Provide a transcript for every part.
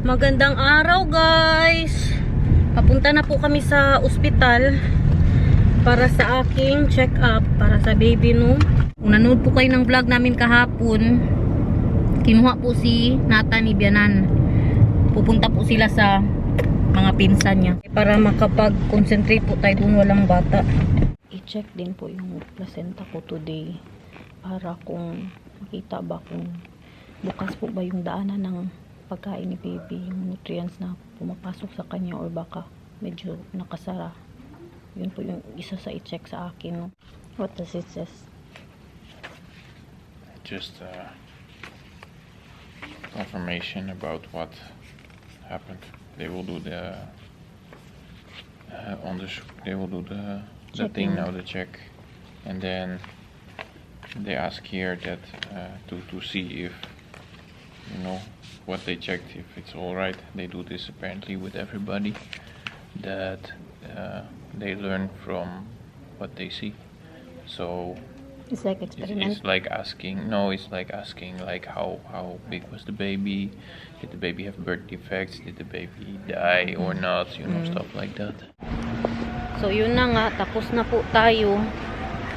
Magandang araw guys. Papunta na po kami sa ospital para sa aking check-up para sa baby no. Kung nanood po kayo ng vlog namin kahapon, kinuha po si Nathan Ibianan. Pupunta po sila sa mga pinsan niya para makapag-concentrate po tayo dun walang bata. I-check din po yung placenta ko today para kung makita ba kung bukas po ba yung daanan ng pagkain ni baby, yung nutrients na pumapasok sa kanya or baka medyo nakasara. Yun po yung isa sa i-check sa akin. No? What does it says? Just confirmation about what happened. They will do the they will do the thing now, the check, and then they ask here that to see if you know what they checked, if it's all right. They do this apparently with everybody, that they learn from what they see. So It's like experiment. it's like asking, no, it's like asking like how big was the baby, did the baby have birth defects, did the baby die or not, you know, stuff like that. So yun na nga, tapos na po tayo.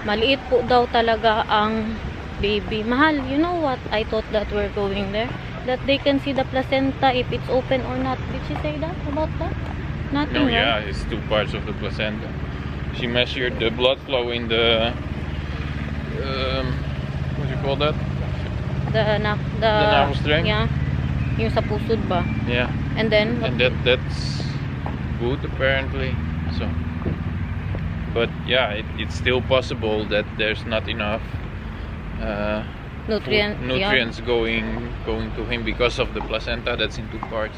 Maliit po daw talaga ang baby. Mahal, you know what? I thought that we're going there, that they can see the placenta if it's open or not. Did she say that about that? Nothing, No, right? yeah, it's 2 parts of the placenta. She measured the blood flow in the what do you call that? The navel strength? Yeah. Yung sa pusod ba? Yeah. And then, And that's good apparently. So, but yeah, it's still possible that there's not enough nutrients going to him because of the placenta that's in 2 parts.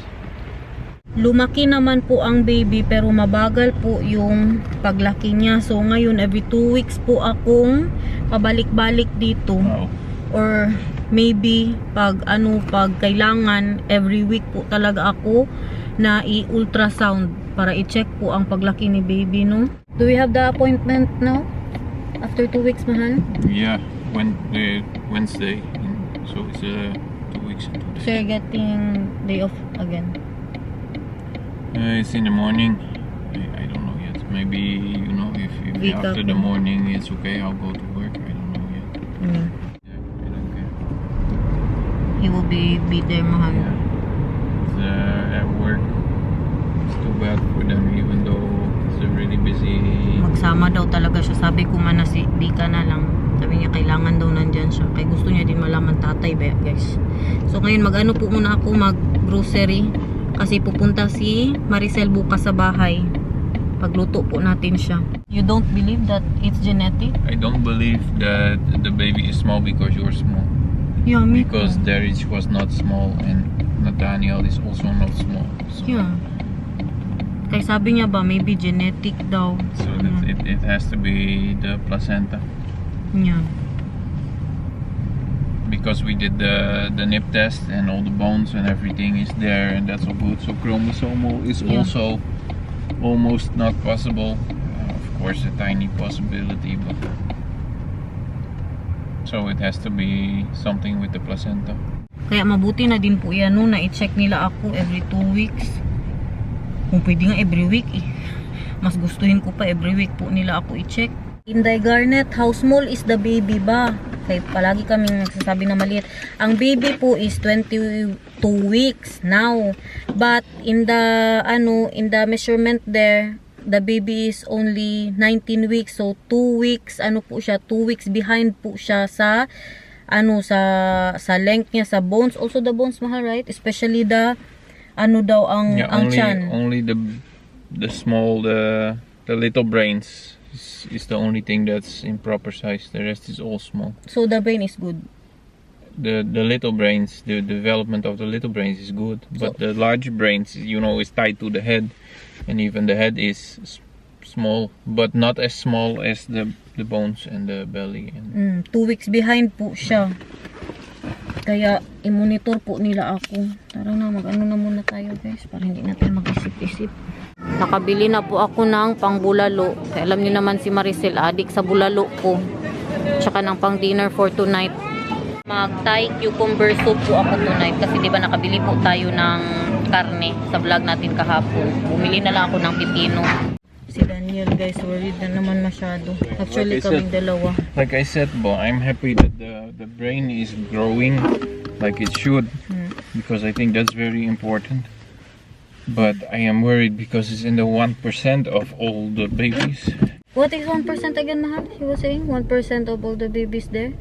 Lumaki naman po ang baby pero mabagal po yung paglaki niya. So ngayon every 2 weeks po akong pabalik-balik dito. Wow. Or maybe pag kailangan every week po talaga ako na i-ultrasound para i-check po ang paglaki ni baby no. Do we have the appointment now? After 2 weeks, mahal? Yeah, Wednesday. So it's 2 weeks and 2 days. So you're getting day off again? It's in the morning. I don't know yet. Maybe, you know, if Week after after. the morning it's okay, I'll go to work. I don't know yet. Yeah, I don't care. He will be there, mahal. Yeah. It's, at work, it's too bad for them, even though it's a really busy. Magsama daw talaga siya. Sabi ko man na si Dika na lang. Sabi niya kailangan daw nandyan siya. Kaya gusto niya din malaman tatay ba guys. So ngayon mag-ano po muna ako, mag-grocery. Kasi pupunta si Maricel bukas sa bahay. Pagluto po natin siya. You don't believe that it's genetic? I don't believe that the baby is small because you're small. Yeah, me Because too. Darius was not small and Nathaniel is also not small. So, Yeah. Kaya sabi niya ba, maybe genetic daw. so it has to be the placenta. Yeah. Because we did the nip test and all the bones and everything is there and that's all good. So chromosomal is Yeah. also almost not possible. Of course a tiny possibility, but so it has to be something with the placenta. Kaya mabuti na din po yan no, na i-check nila ako every 2 weeks. Kung pwede nga every week eh. Mas gustuhin ko pa every week po nila ako i-check. Inday Garnet, how small is the baby ba? Kaya palagi kaming nagsasabi na maliit. Ang baby po is 22 weeks now. But in the measurement there, the baby is only 19 weeks. So 2 weeks, 2 weeks behind po siya sa sa length niya, sa bones. Also the bones, mahal, right? Especially the ang chan. Only the small the little brains is the only thing that's in proper size. The rest is all small. So the brain is good. The little brains, the development of the little brains is good, but the large brains, you know, is tied to the head, and even the head is small, but not as small as the bones and the belly. And 2 weeks behind po siya. Kaya i-monitor po nila ako. Tara na, mag-ano na muna tayo guys, para hindi natin mag-isip-isip. Nakabili na po ako ng pangbulalo. Kaya alam niyo naman si Maricel, adik sa bulalo ko. Tsaka ng pang dinner for tonight. Mag-Thai cucumber soup po ako tonight kasi di ba nakabili po tayo ng karne sa vlog natin kahapon. Bumili na lang ako ng pipino. Si Daniel guys, worried na naman masyado. Actually Like I kaming said- dalawa. Like I said, Bo, I'm happy that the brain is growing like it should, because I think that's very important. But I am worried because it's in the 1% of all the babies. What is 1% again, Mahal? He was saying 1% of all the babies there.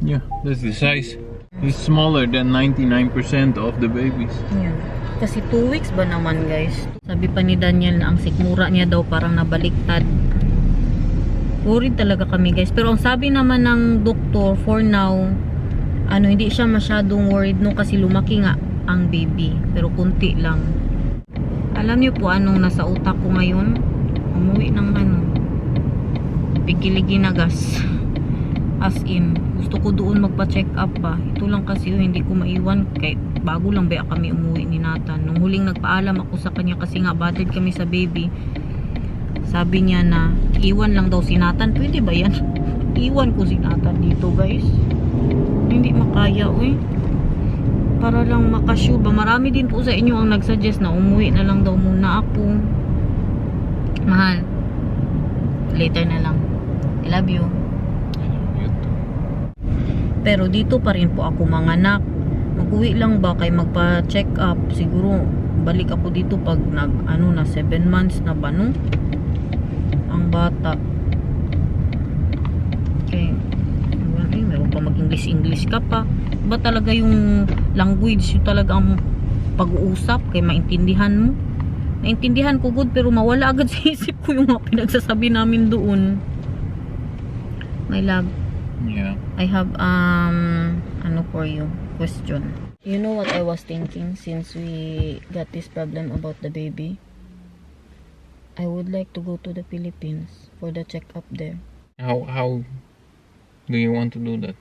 Yeah, that's the size. It's smaller than 99% of the babies. Yan. Kasi 2 weeks ba naman guys? Sabi pa ni Daniel na ang sikmura niya daw parang nabaliktad. Worried talaga kami guys. Pero ang sabi naman ng doktor, for now, hindi siya masyadong worried no kasi lumaki nga ang baby. Pero kunti lang. Alam niyo po anong nasa utak ko ngayon? Umuwi ng pikiligi na gas. As in, gusto ko doon magpa-check up ba. Ito lang kasi hindi ko maiwan kay bago lang ba kami umuwi ni Nathan. Nung huling nagpaalam ako sa kanya kasi nga batid kami sa baby. Sabi niya na iwan lang daw si Nathan. Pwede ba yan? Iwan ko si Nathan dito guys. Hindi makaya para lang makasure ba. Marami din po sa inyo ang nagsuggest na umuwi na lang daw muna ako. Mahal, later na lang. I love you. Pero dito pa rin po ako manganak. Mag-uwi lang ba kay magpa-check up. Siguro balik ako dito pag na 7 months na ba no? Ang bata. Okay. Meron pa mag-English ka pa. Ba talaga yung language yung talaga ang pag-uusap kay maintindihan mo. Naintindihan ko good pero mawala agad sa isip ko yung mga pinagsasabi namin doon. My love. Yeah. I have for you question. You know what I was thinking since we got this problem about the baby? I would like to go to the Philippines for the checkup there. How do you want to do that?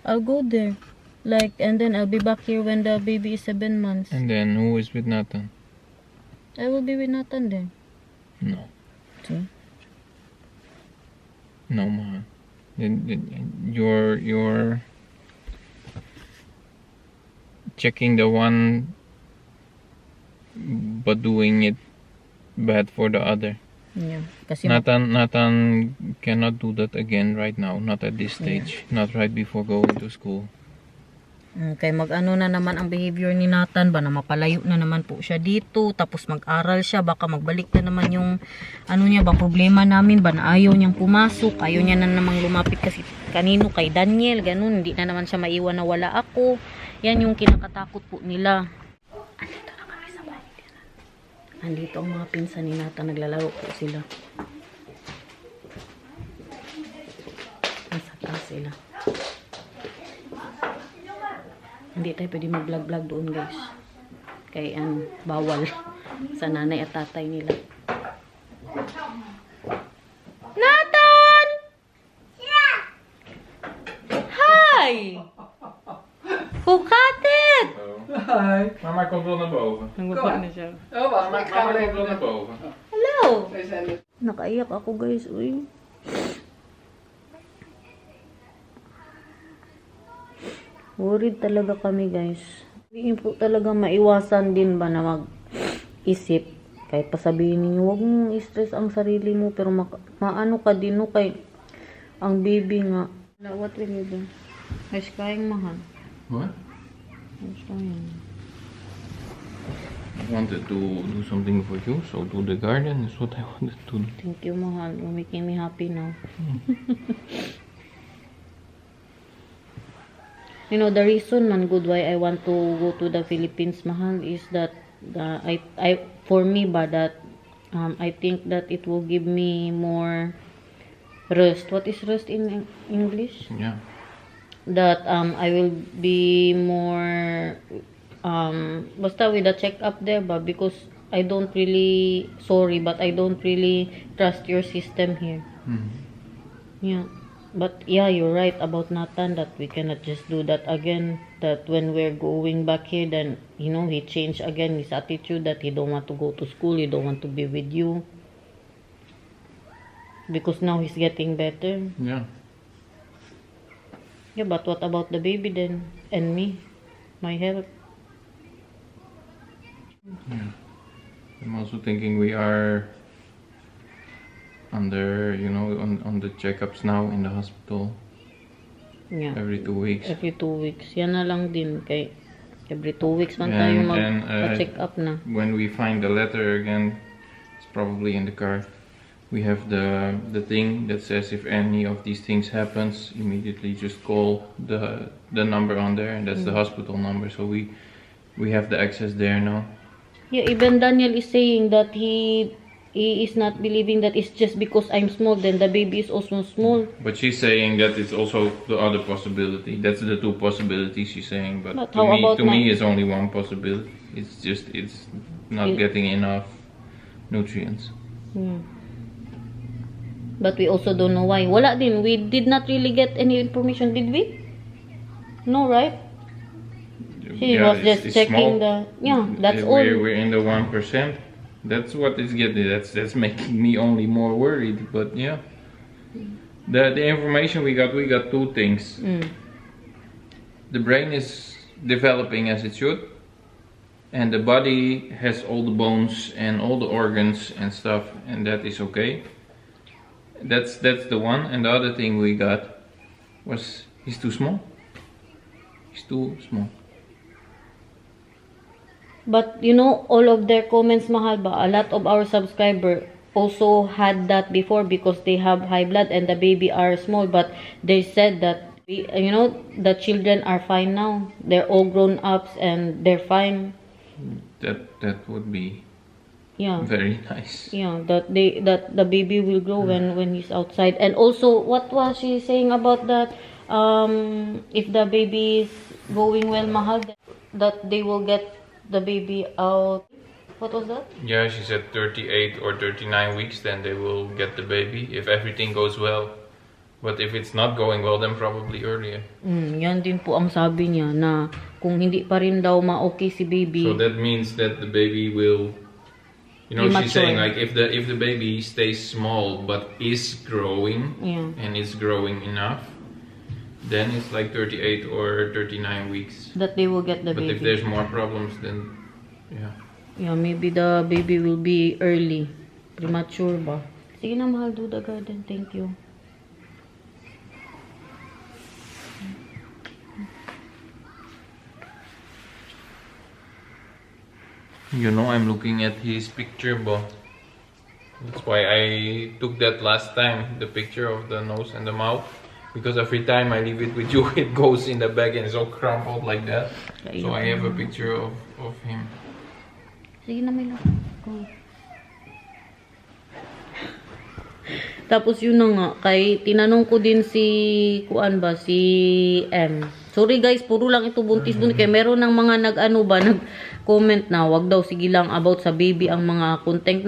I'll go there. And then I'll be back here when the baby is 7 months. And then who is with Nathan? I will be with Nathan there. No. See? No, man. You're checking the one but doing it bad for the other. Yeah. Kasi Nathan cannot do that again right now, not at this stage, not right before going to school. kay na naman ang behavior ni Nathan ba na mapalayo na naman po siya dito tapos mag-aral siya baka magbalik na naman yung niya ba problema namin ba na ayaw niyang pumasok, ayaw niya na namang lumapit kasi kanino kay Daniel ganun, hindi na naman siya maiwan na wala ako. Yan yung kinakatakot po nila. Andito na kami sa bahay. Andito ang mga pinsan ni Nathan, naglalaro po sila. Nasa taas sila. Hindi tayo pwede mag-vlog doon guys. Kaya bawal sa nanay at tatay nila. Nathan! Yeah! Hi! Who cut it? Hi. Mama komt wel naar boven. Nagpapag na siya. Mama komt wel naar boven. Hello! Nakaiyak ako guys. Uy. Worried talaga kami guys. Hindi po talaga maiwasan din ba na mag-isip. Kahit pasabihin ninyo, huwag mong i-stress ang sarili mo. Pero maano ka din no kay ang baby nga. What will you do? He's crying, Mahal. What? He's crying. I wanted to do something for you, so do the garden is what I wanted to do. Thank you, Mahal. You're making me happy now. You know, the reason man good why I want to go to the Philippines, Mahal, is that for me ba that I think that it will give me more rest. What is rest in English? Yeah. That I will be more basta with the check up there ba, because I don't really trust your system here. Yeah. But yeah, you're right about Nathan that we cannot just do that again. That when we're going back here, then he changed again his attitude that he don't want to go to school, he don't want to be with you. Because now he's getting better. Yeah. Yeah, but what about the baby then? And me? My health? I'm also thinking we are under, you know, on the checkups now in the hospital Yeah. every 2 weeks. Every 2 weeks. Yan na lang din kay every 2 weeks man And- tayo and, mag-check up na. When we find the letter again, it's probably in the car. We have the thing that says if any of these things happens, immediately just call the number on there, and that's the hospital number. So we have the access there now. Yeah, even Daniel is saying that he is not believing that it's just because I'm small, then the baby is also small. But she's saying that it's also the other possibility. That's the two possibilities she's saying. But But to how me, about to me, my- it's only one possibility. It's just it's not getting enough nutrients. Yeah. But we also don't know why. Wala din. We did not really get any information, did we? No, right? She was just it's checking small. that's If all. We're in the 1%. That's what is getting. That's making me only more worried. But yeah, the information we got two things. The brain is developing as it should, and the body has all the bones and all the organs and stuff, and that is okay. That's the one. And the other thing we got was he's too small. He's too small. But you know, all of their comments, mahal ba? A lot of our subscribers also had that before because they have high blood and the baby are small. But they said that you know, the children are fine now. They're all grown ups and they're fine. That would be Yeah. very nice. Yeah, that the baby will grow when he's outside. And also, what was she saying about that? If the baby is going well, mahal, that they will get the baby out. What was that? Yeah, she said 38 or 39 weeks, then they will get the baby if everything goes well. But if it's not going well, then probably earlier. Yan din po ang sabi niya na kung hindi pa rin daw ma-okay si baby. So that means that the baby will, you know, Be she's saying mature. like if the baby stays small but is growing Yeah. and is growing enough, then it's like 38 or 39 weeks. That they will get the But if baby. there's more problems, then yeah. Yeah, maybe the baby will be early. Premature ba? Sige na, mahal, do the garden. Thank you. You know, I'm looking at his picture, but that's why I took that last time, the picture of the nose and the mouth. Because every time I leave it with you, it goes in the bag and it's all crumpled like that. So I have a picture of him. Sige na, Milo. Go. Tapos yun na nga, kay tinanong ko din si, kuan ba, si M. Sorry guys, puro lang ito buntis-buntis. Kaya meron ng mga nag-comment na, wag daw, sige lang about sa baby ang mga content,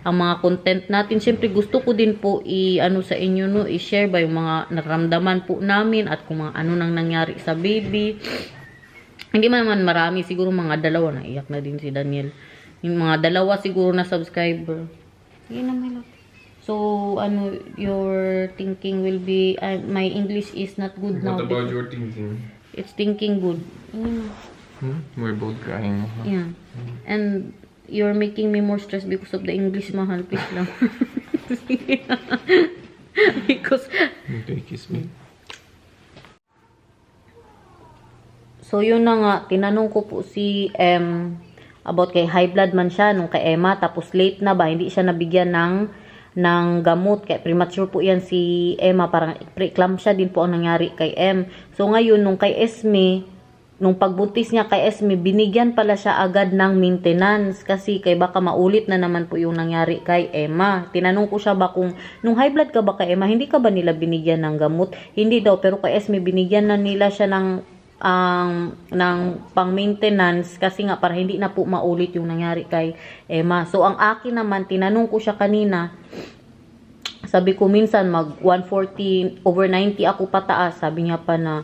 ang mga content natin. Siyempre gusto ko din po i-ano sa inyo, no, i-share ba yung mga naramdaman po namin at kung mga ano nang nangyari sa baby. Hindi man marami, siguro mga dalawa, naiyak na din si Daniel. Yung mga dalawa siguro na subscriber. Sige na, my love. So, ano, your thinking will be, my English is not good now. What about your thinking? It's thinking good. We're both crying. Yeah. And you're making me more stressed because of the English, mahal. Please lang. Because, Okay, kiss me. so yun na nga, tinanong ko po si about kay high blood man siya nung kay Emma, tapos late na ba, hindi siya nabigyan ng gamot, kaya premature po yan si Emma, parang preeclampsia din po ang nangyari kay M. So ngayon, nung kay Esme, nung pagbuntis niya kay Esme, binigyan pala siya agad ng maintenance, kasi kay baka maulit na naman po yung nangyari kay Emma. Tinanong ko siya ba kung, nung high blood ka ba kay Emma, hindi ka ba nila binigyan ng gamot? Hindi daw, pero kay Esme, binigyan na nila siya ng pang-maintenance kasi nga para hindi na po maulit yung nangyari kay Emma. So, ang akin naman, tinanong ko siya kanina, sabi ko minsan mag 140 over 90 ako pataas. Sabi niya pa na,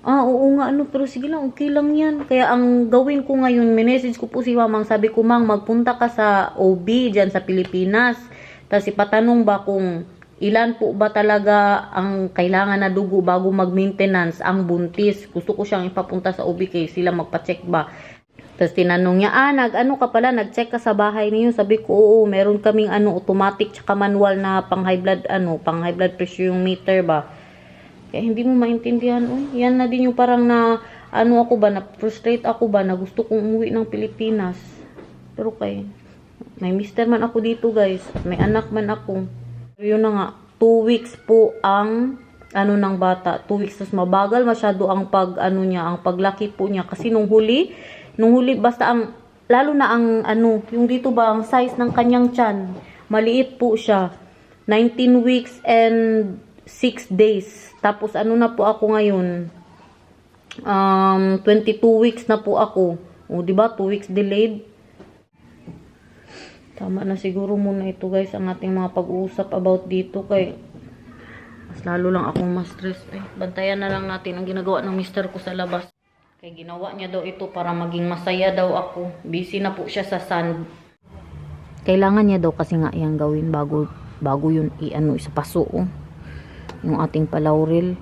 oo nga, pero sige lang, okay lang yan. Kaya ang gawin ko ngayon, minessage ko po si Mamang, sabi ko, Mang, magpunta ka sa OB dyan sa Pilipinas. Tapos ipatanong ba kung ilan po ba talaga ang kailangan na dugo bago mag-maintenance ang buntis. Gusto ko siyang ipapunta sa OBK, sila magpa-check ba. Tapos tinanong niya, nag-ano ka pala, nag-check ka sa bahay niyo? Sabi ko, oo, meron kaming automatic tsaka manual na pang high blood pressure yung meter ba. Kaya hindi mo maintindihan, yan na din yung parang na, ako ba, na-frustrate ako ba, na gusto kong umuwi ng Pilipinas. Pero may mister man ako dito guys, at may anak man ako. Yun na nga, 2 weeks po ang, ng bata, 2 weeks, tas mabagal masyado ang ang paglaki po niya. Kasi nung huli, basta lalo na yung dito ba, ang size ng kanyang tiyan, maliit po siya. 19 weeks and 6 days. Tapos na po ako ngayon, 22 weeks na po ako. O, diba, 2 weeks delayed. Tama na siguro muna ito guys, ang ating mga pag-uusap about dito kay mas lalo lang akong ma-stress. Bantayan na lang natin ang ginagawa ng mister ko sa labas. Kaya ginawa niya daw ito para maging masaya daw ako. Busy na po siya sa sand. Kailangan niya daw kasi nga iyang gawin bago yun isa paso. Yung ating palaurel.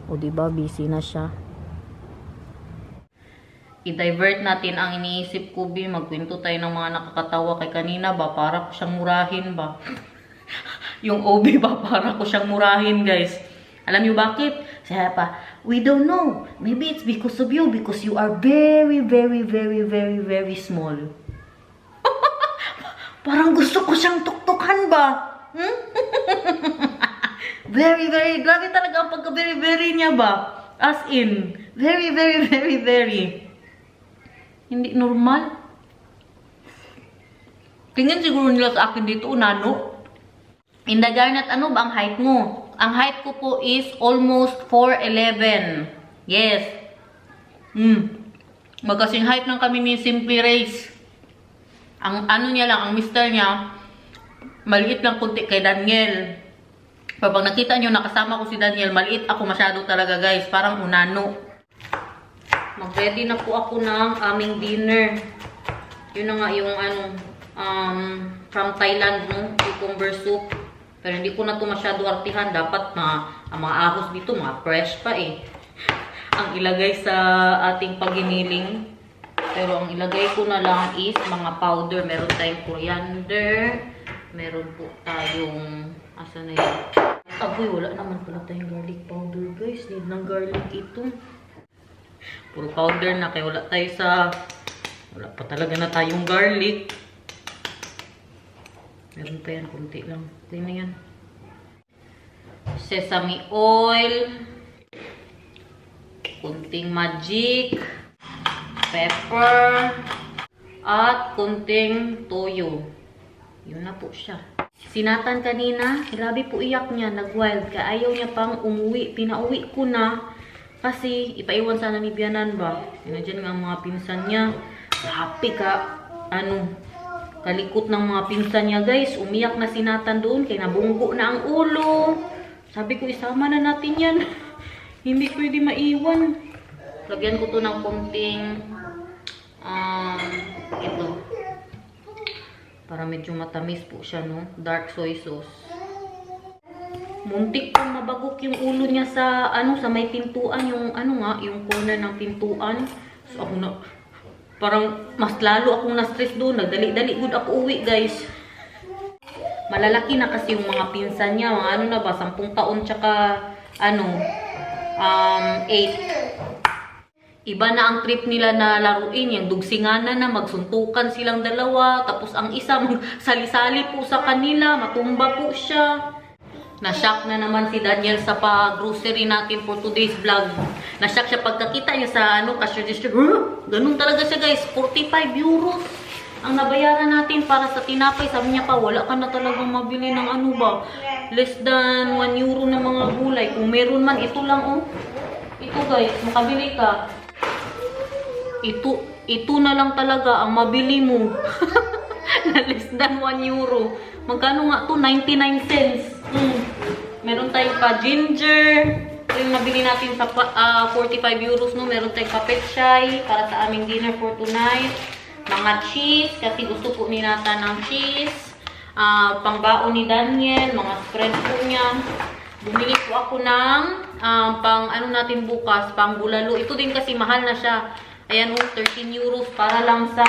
O diba, busy na siya. I-divert natin ang iniisip ko, magkwento tayo ng mga nakakatawa kay kanina ba, para ko siyang murahin ba. Yung OB ba, para ko siyang murahin guys. Alam niyo bakit? Sabi pa, we don't know. Maybe it's because of you. Because you are very, very, very, very, very small. Parang gusto ko siyang tuktukan ba? Very, very, grabe talaga ang pagka-very, very niya ba? As in, very, very, very, very. Hindi normal. Tingin siguro nila sa akin dito, nano. Inday Garnet, ano ba ang height mo? Ang height ko po is almost 4'11". Yes. Magkasing height lang kami ni Simply Race. Ang niya lang, ang mister niya, maliit lang kunti kay Daniel. Pag nakita nyo, nakasama ko si Daniel, maliit ako masyado talaga guys. Parang unano. Mag-ready na po ako ng aming dinner. Yun na nga yung from Thailand, no? Cucumber soup. Pero hindi ko na ito masyado artihan. Dapat ang mga ahos dito, mga fresh pa ang ilagay sa ating paginiling. Pero ang ilagay ko na lang is mga powder. Meron tayong coriander. Meron po tayong, asa na yun? Aboy, wala naman pala tayong garlic powder guys. Need ng garlic ito. Puro powder na, kaya wala pa talaga na tayong garlic. Meron pa yan, kunti lang. Clean na yan. Sesame oil. Kunting magic. Pepper. At kunting toyo. Yun na po siya. Sinatan kanina, grabe po iyak niya. Nag-wild ka. Ayaw niya pang umuwi. Pinauwi ko na. Kasi ipaiwan sana ni Bianan ba. Yun na dyan nga ang mga pinsan niya. Happy ka. Kalikot ng mga pinsan niya guys. Umiyak na si Nathan doon. Kaya nabunggo na ang ulo. Sabi ko, isama na natin yan. Hindi pwede maiwan. Lagyan ko to ng konting ito. Para medyo matamis po siya, no? Dark soy sauce. Muntik pong mabagok yung ulo niya sa sa may pintuan. Yung corner ng pintuan. So ako na, parang mas lalo akong na-stress doon. Nagdali-dali good ako uwi, guys. Malalaki na kasi yung mga pinsan niya. Mga na ba, 10 taon tsaka 8. Iba na ang trip nila na laruin. Yung dugsinganan na, magsuntukan silang dalawa. Tapos ang isa, sali-sali po sa kanila. Matumba po siya. Na-shock na naman si Daniel sa pa-grocery natin for today's vlog. Na-shock siya pagkakita niya sa cashier register. Ganun talaga siya guys. 45 euros ang nabayaran natin para sa tinapay. Sabi niya pa, wala ka na talagang mabili ng less than 1 euro na mga gulay. Kung meron man, ito lang Ito guys, makabili ka. Ito na lang talaga ang mabili mo. Na less than 1 euro. Magkano nga to? 99 cents. Meron tayong pa-ginger. Yung nabili natin sa 45 euros, no? Meron tayong kapetsay para sa aming dinner for tonight. Mga cheese, kasi gusto po ni Nata ng cheese. pangbaon ni Daniel, mga spread po niya. Bumili po ako ng pang ano natin bukas, pang bulalo. Ito din kasi mahal na siya. Ayan, 13 euros para lang sa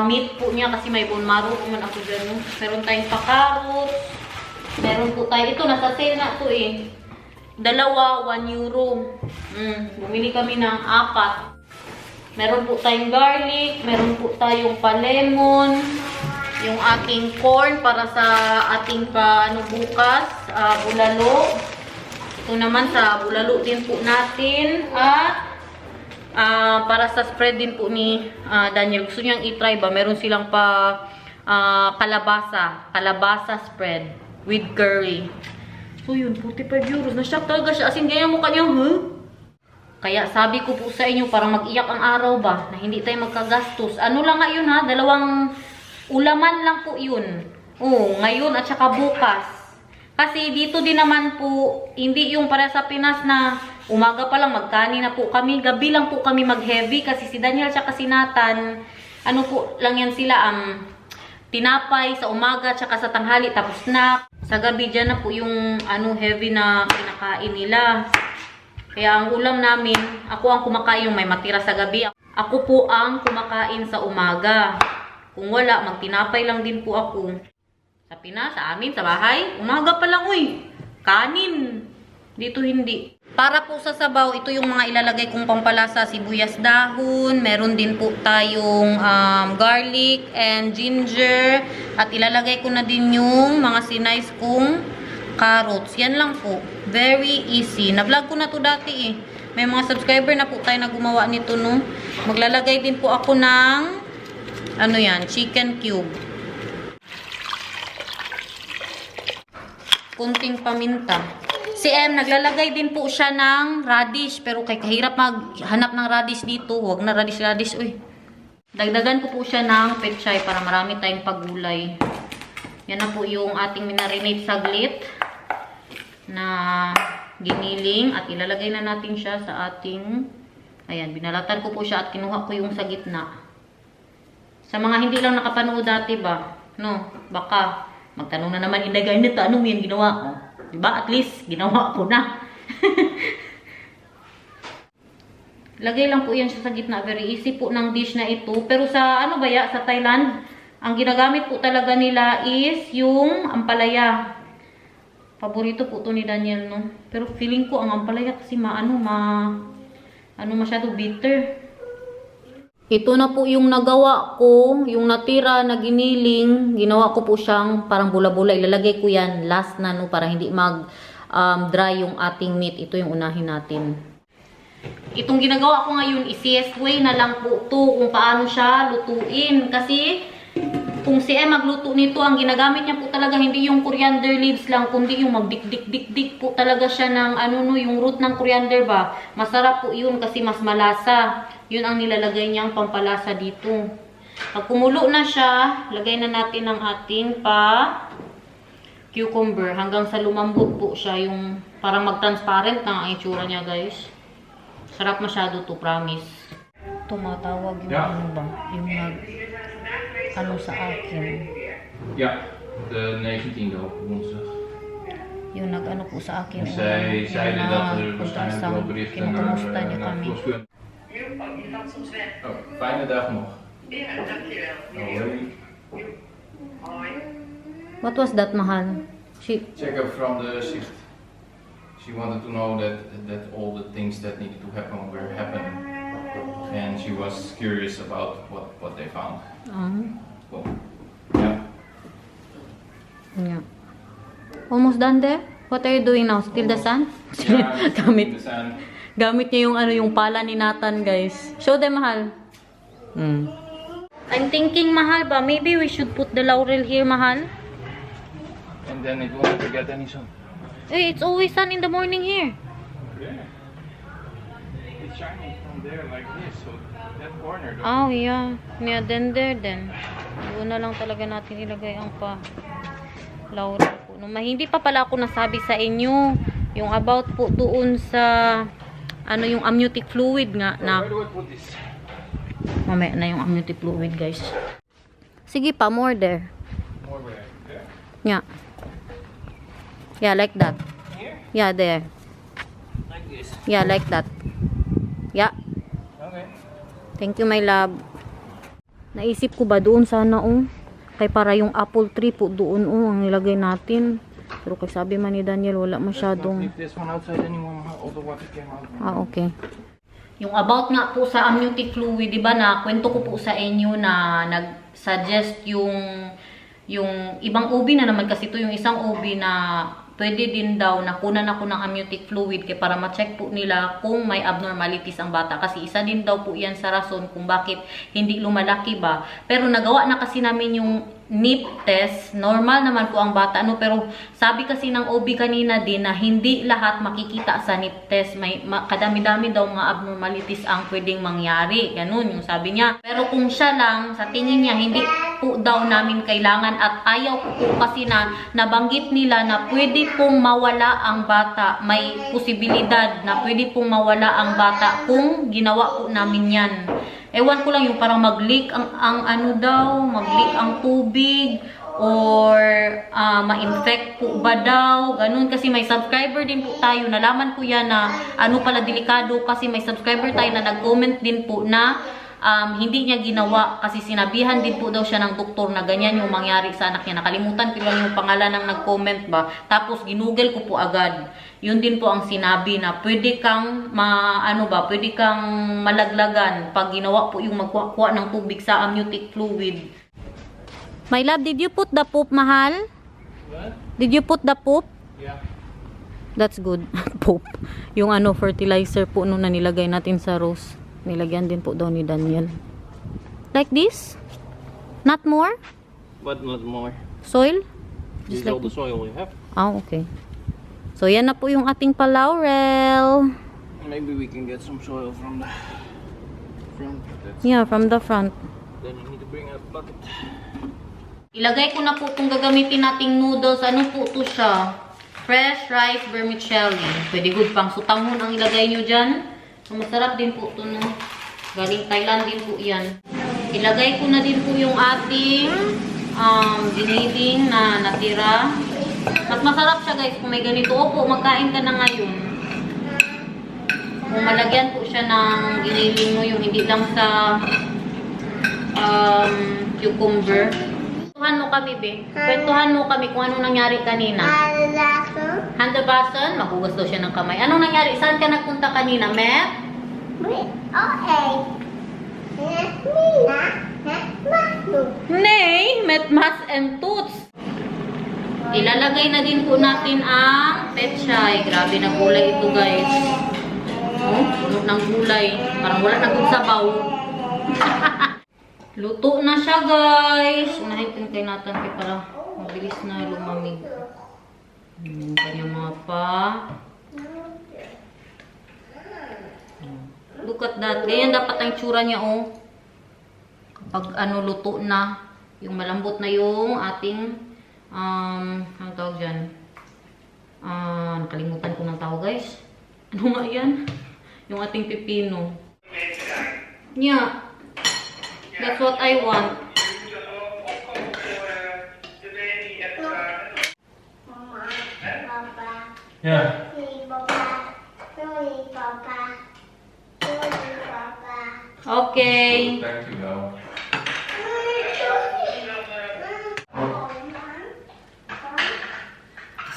meat po niya kasi may bone marrow naman ako dyan. Meron tayong pakarot. Meron po tayo. Ito, nasa sale na ito eh. Dalawa, 1 euro. Bumili kami ng 4. Meron po tayong garlic. Meron po tayong palemon. Yung ating corn para sa ating bukas. Bulalo. Ito naman sa bulalo din po natin. At para sa spread din po ni Daniel. Gusto niyang i-try ba? Meron silang kalabasa. Kalabasa spread with curry. So yun, 45 euros. Na-shock talaga siya. As in, ganyan mo kanyang, Kaya sabi ko po sa inyo, parang mag-iyak ang araw ba? Na hindi tayo magkagastos. Ano lang nga yun ha? 2 ulaman lang po yun. Ngayon at saka bukas. Kasi dito din naman po, hindi yung para sa Pinas na umaga pa lang magkani na po kami. Gabi lang po kami mag-heavy kasi si Daniel at si Nathan, ano po lang yan sila, tinapay sa umaga at sa tanghali tapos snack. Sa gabi dyan na po yung heavy na kinakain nila. Kaya ang ulam namin, ako ang kumakain yung may matira sa gabi. Ako po ang kumakain sa umaga. Kung wala, magtinapay lang din po ako. Sa Pinas, sa amin, sa bahay, umaga pa lang, kanin. Dito hindi. Para po sa sabaw, ito yung mga ilalagay kong pampalasa, sibuyas dahon. Meron din po tayong garlic and ginger. At ilalagay ko na din yung mga sinice kong carrots. Yan lang po. Very easy. Na-vlog ko na to dati eh. May mga subscriber na po tayo na gumawa nito, no? Maglalagay din po ako ng chicken cube. Kunting paminta. Si M, naglalagay din po siya ng radish. Pero kay kahirap maghanap ng radish dito. Huwag na radish. Dagdagan ko po siya ng pechay para marami tayong pagulay. Yan na po yung ating minarinate saglit na giniling. At ilalagay na natin siya sa ating... Ayan, binalatan ko po siya at kinuha ko yung sa gitna. Sa mga hindi lang nakapanood dati ba? No, baka magtanong na naman, Inday nito, ano mo yan ginawa ko? Diba? At least, ginawa ko na. Lagay lang po yan siya sa gitna. Very easy po ng dish na ito. Pero sa, sa Thailand, ang ginagamit po talaga nila is yung ampalaya. Paborito po to ni Daniel, no? Pero feeling ko ang ampalaya kasi masyado bitter. Ito na po yung nagawa ko, yung natira na giniling, ginawa ko po siyang parang bula-bula. Ilalagay ko yan last na, no, para hindi mag-dry yung ating meat. Ito yung unahin natin. Itong ginagawa ko ngayon, easiest way na lang po to kung paano siya lutuin. Kasi kung si M magluto nito, ang ginagamit niya po talaga hindi yung coriander leaves lang, kundi yung magdik-dik-dik-dik po talaga siya ng yung root ng coriander ba. Masarap po yun kasi mas malasa. Yun ang nilalagay niyang pampalasa dito. Pag kumulo na siya, lagay na natin ang ating cucumber hanggang sa lumambot po siya, yung parang mag-transparent na ang itsura niya, guys. Sarap masyado to, promise. Tumatawag yung yung sa akin. Ja, de 19e op woensdag. Yung po sa akin. Zij zeiden dat er waarschijnlijk wel berichten naar Vloskuren. Oh, fijne dag nog. Ja, dankjewel. Hoi. What was that, mahal? Check up from the Sicht. She wanted to know that all the things that needed to happen were happening. And she was curious about what they found. Cool. Yeah. Yeah. Almost done there? What are you doing now? Still the sand? Yeah, Gamit. the sand. Gamit niya yung pala ni Nathan, guys. Show them, mahal. I'm thinking, mahal ba? Maybe we should put the laurel here, mahal. And then it won't get any sun. Hey, it's always sun in the morning here. Yeah. It's shining from there like this, so that corner. Oh, yeah. Yeah, then there, then. Doon na lang talaga natin ilagay ang laurel po. No, hindi pa pala ako nasabi sa inyo yung about po doon sa yung amniotic fluid nga na. Where do I put this? Mamaya na yung amniotic fluid, guys. Sige pa, more there. More where? Yeah. Yeah, like that. Here? Yeah, there. Like this. Yeah, like that. Yeah. Okay. Thank you, my love. Naisip ko ba doon sana, kay para yung apple tree po doon, ang nilagay natin. Pero kay sabi man ni Daniel, wala masyadong... Leave this one outside anymore. All the water came out. Ah, okay. Yung about nga po sa amniotic fluid, di ba na kwento ko po sa inyo na nag-suggest yung ibang OB na naman, kasi ito yung isang OB na pwede din daw na kunan ako ng amniotic fluid kaya para ma-check po nila kung may abnormalities ang bata, kasi isa din daw po yan sa rason kung bakit hindi lumalaki ba. Pero nagawa na kasi namin yung NIP test, normal naman po ang bata, pero sabi kasi ng OB kanina din na hindi lahat makikita sa NIP test, may kadami-dami daw mga abnormalities ang pwedeng mangyari, ganun yung sabi niya. Pero kung siya lang, sa tingin niya, hindi po daw namin kailangan, at ayaw po kasi na nabanggit nila na pwede pong mawala ang bata, may posibilidad na pwede pong mawala ang bata kung ginawa po namin yan. Ewan ko lang, yung parang mag-leak ang ano daw, mag-leak ang tubig, or ma-infect po ba daw, ganun. Kasi may subscriber din po tayo, nalaman ko yan na ano pala, delikado, kasi may subscriber tayo na nag-comment din po na hindi niya ginawa kasi sinabihan din po daw siya ng doktor na ganyan yung mangyari sa anak niya. Nakalimutan ko lang yung pangalan ng nag-comment ba. Tapos ginugel ko po agad. Yun din po ang sinabi na pwede kang pwede kang malaglagan pag ginawa po yung magkuha ng tubig sa amniotic fluid. My love, did you put the poop, mahal? What? Did you put the poop? Yeah. That's good. Poop. Yung fertilizer po nung nilagay natin sa rose. Nilagyan din po daw ni Daniel. Like this? Not more? But not more. Soil? This is Just all like the soil we have. Ah, okay. So, yan na po yung ating palaurel. Maybe we can get some soil from the front. Yeah, from the front. Then you need to bring a bucket. Ilagay ko na po kung gagamitin nating noodles. Ano po to siya? Fresh rice vermicelli. Pwede good pang sutanghon ang ilagay nyo dyan. Masarap din po ito, no? Galing Thailand din po yan. Ilagay ko na din po yung ating giniling na natira. Mas masarap siya, guys, kung may ganito. Opo, magkain ka na ngayon. Kung malagyan po siya ng giniling mo, yung hindi lang sa cucumber. Kwentuhan mo kami, be. Kwentuhan mo kami kung anong nangyari kanina. Handabason? Magugas daw siya ng kamay. Anong nangyari? Saan ka nagpunta kanina, Met? Nay, Met, Mats, and Toots. Ilalagay na din po natin ang pechay. Grabe na gulay ito, guys. Oh, puno ng gulay. Parang wala na kong sabaw. Luto na siya, guys. Unahin ko kay Nathan para mabilis na lumamig. Kanyang mga pa. Look at that. Ganyan dapat ang tsura niya, oh. Kapag luto na. Yung malambot na yung ating, ang tawag dyan? Nakalimutan ko ng tawag, guys. Ano nga yan? Yung ating pipino. Yeah. That's what I want. Yeah. Okay. Back to go.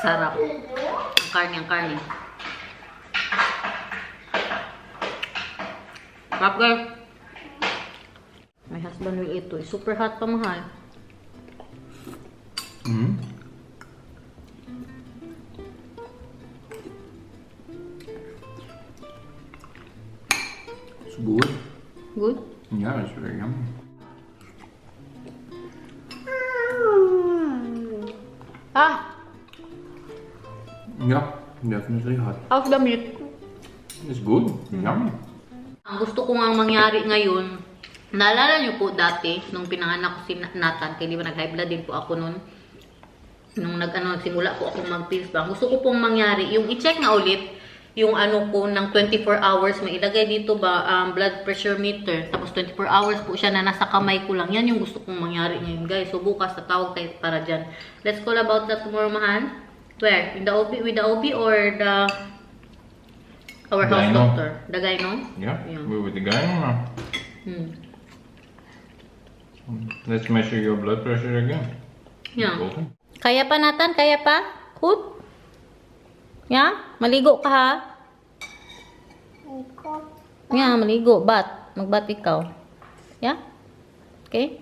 Sarap. Ang karne. Sarap, guys. My husband will eat to. Super hot pa, mahal. Mm-hmm. It's good. Good? Yeah, it's very yummy. Ah! Yeah, definitely hot. How's the meat? It's good. Yummy. Ang gusto ko nga mangyari ngayon, naalala niyo po dati, nung pinanganak ko si Nathan, kaya di ba nag-high blood din po ako nun, nung nagsimula po ako mag-pills ba, gusto ko pong mangyari, yung i-check na ulit, yung ano ko ng 24 hours. May ilagay dito ba, blood pressure meter. Tapos 24 hours po siya na nasa kamay ko lang. Yan yung gusto kong mangyari ngayon, guys. So, bukas tatawag tayo para dyan. Let's call about that tomorrow, mahal. Where? In the OB, with the OB or the our house Gyno. doctor? The gyno? Yeah, Yeah. we're with the guy now. Let's measure your blood pressure again. Yeah. Okay. Kaya pa, Nathan? Kaya pa? Hood? Yeah? Maligo ka, ha? Yeah, maligo. Bat. Magbat ikaw. Yeah? Okay?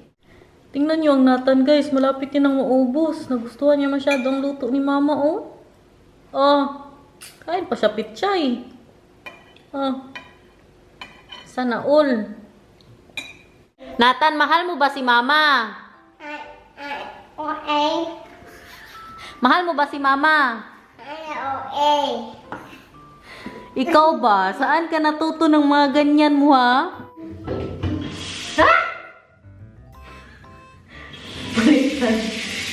Tingnan niyo ang Nathan, guys. Malapit din ang maubos. Nagustuhan niya masyadong luto ni Mama, oh. Oh. Kain pa siya pitsay. Oh. Sana all. Nathan, mahal mo ba si Mama? Mahal mo ba si Mama? Ikaw ba? Saan ka natuto ng mga ganyan mo, ha? Ha?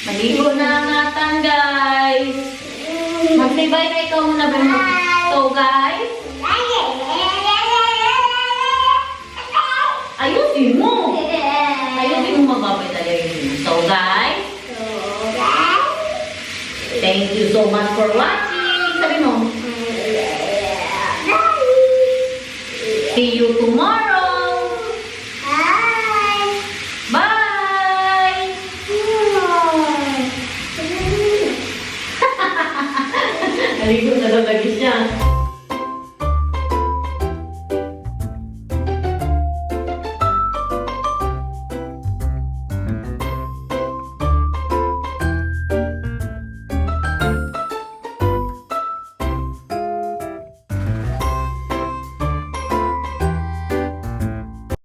Maligo na ang Nathan, guys. Magsibay na ikaw muna ba mo? So, guys. Ayusin mo. Ayusin mo magbabay tayo yun. So, guys. Thank you so much for watching. Sabi mo. See you tomorrow. Bye. Naligo na daw lagi siya.